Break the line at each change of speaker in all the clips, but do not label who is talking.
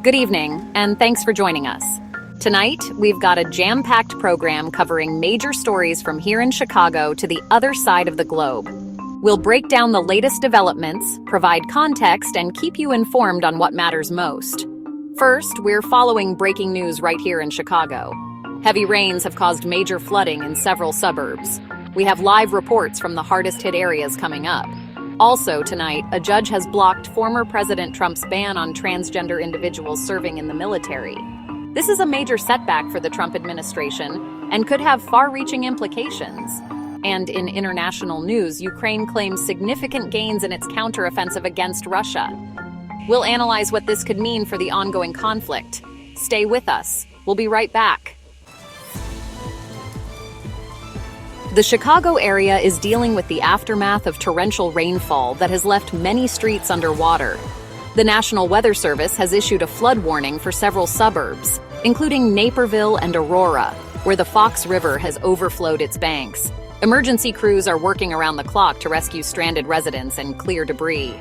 Good evening, and thanks for joining us. Tonight, we've got a jam-packed program covering major stories from here in Chicago to the other side of the globe. We'll break down the latest developments, provide context, and keep you informed on what matters most. First, we're following breaking news right here in Chicago. Heavy rains have caused major flooding in several suburbs. We have live reports from the hardest-hit areas coming up. Also tonight, a judge has blocked former President Trump's ban on transgender individuals serving in the military. This is a major setback for the Trump administration and could have far-reaching implications. And in international news, Ukraine claims significant gains in its counteroffensive against Russia. We'll analyze what this could mean for the ongoing conflict. Stay with us. We'll be right back. The Chicago area is dealing with the aftermath of torrential rainfall that has left many streets underwater. The National Weather Service has issued a flood warning for several suburbs, including Naperville and Aurora, where the Fox River has overflowed its banks. Emergency crews are working around the clock to rescue stranded residents and clear debris.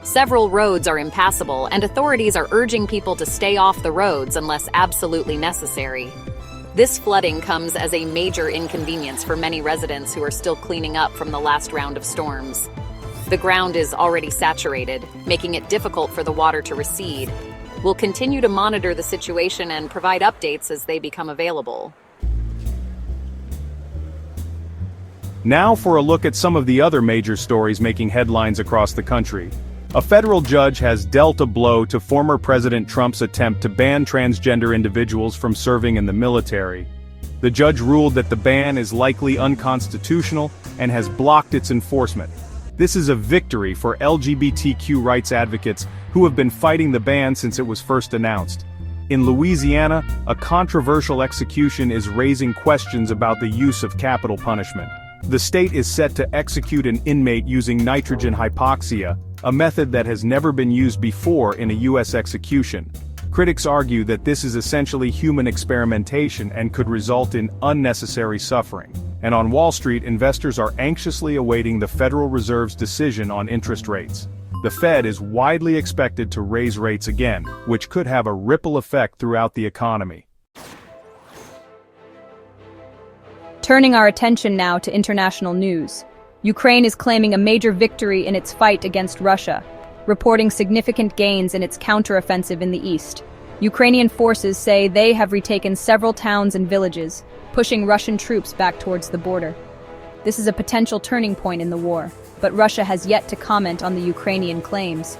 Several roads are impassable, and authorities are urging people to stay off the roads unless absolutely necessary. This flooding comes as a major inconvenience for many residents who are still cleaning up from the last round of storms. The ground is already saturated, making it difficult for the water to recede. We'll continue to monitor the situation and provide updates as they become available.
Now for a look at some of the other major stories making headlines across the country. A federal judge has dealt a blow to former President Trump's attempt to ban transgender individuals from serving in the military. The judge ruled that the ban is likely unconstitutional and has blocked its enforcement. This is a victory for LGBTQ rights advocates who have been fighting the ban since it was first announced. In Louisiana, a controversial execution is raising questions about the use of capital punishment. The state is set to execute an inmate using nitrogen hypoxia, a method that has never been used before in a U.S. execution. Critics argue that this is essentially human experimentation and could result in unnecessary suffering. And on Wall Street, investors are anxiously awaiting the Federal Reserve's decision on interest rates. The Fed is widely expected to raise rates again, which could have a ripple effect throughout the economy.
Turning our attention now to international news. Ukraine is claiming a major victory in its fight against Russia, reporting significant gains in its counteroffensive in the east. Ukrainian forces say they have retaken several towns and villages, pushing Russian troops back towards the border. This is a potential turning point in the war, but Russia has yet to comment on the Ukrainian claims.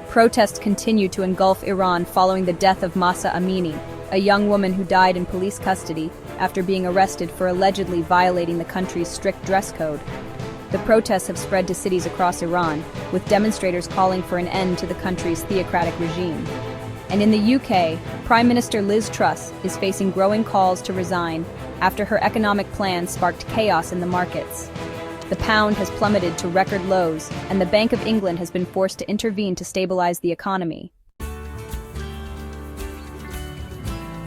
Protests continue to engulf Iran following the death of Mahsa Amini, a young woman who died in police custody after being arrested for allegedly violating the country's strict dress code. The protests have spread to cities across Iran, with demonstrators calling for an end to the country's theocratic regime. And in the UK, Prime Minister Liz Truss is facing growing calls to resign after her economic plan sparked chaos in the markets. The pound has plummeted to record lows, and the Bank of England has been forced to intervene to stabilize the economy.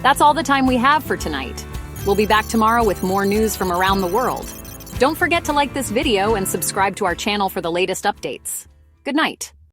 That's all the time we have for tonight. We'll be back tomorrow with more news from around the world. Don't forget to like this video and subscribe to our channel for the latest updates. Good night.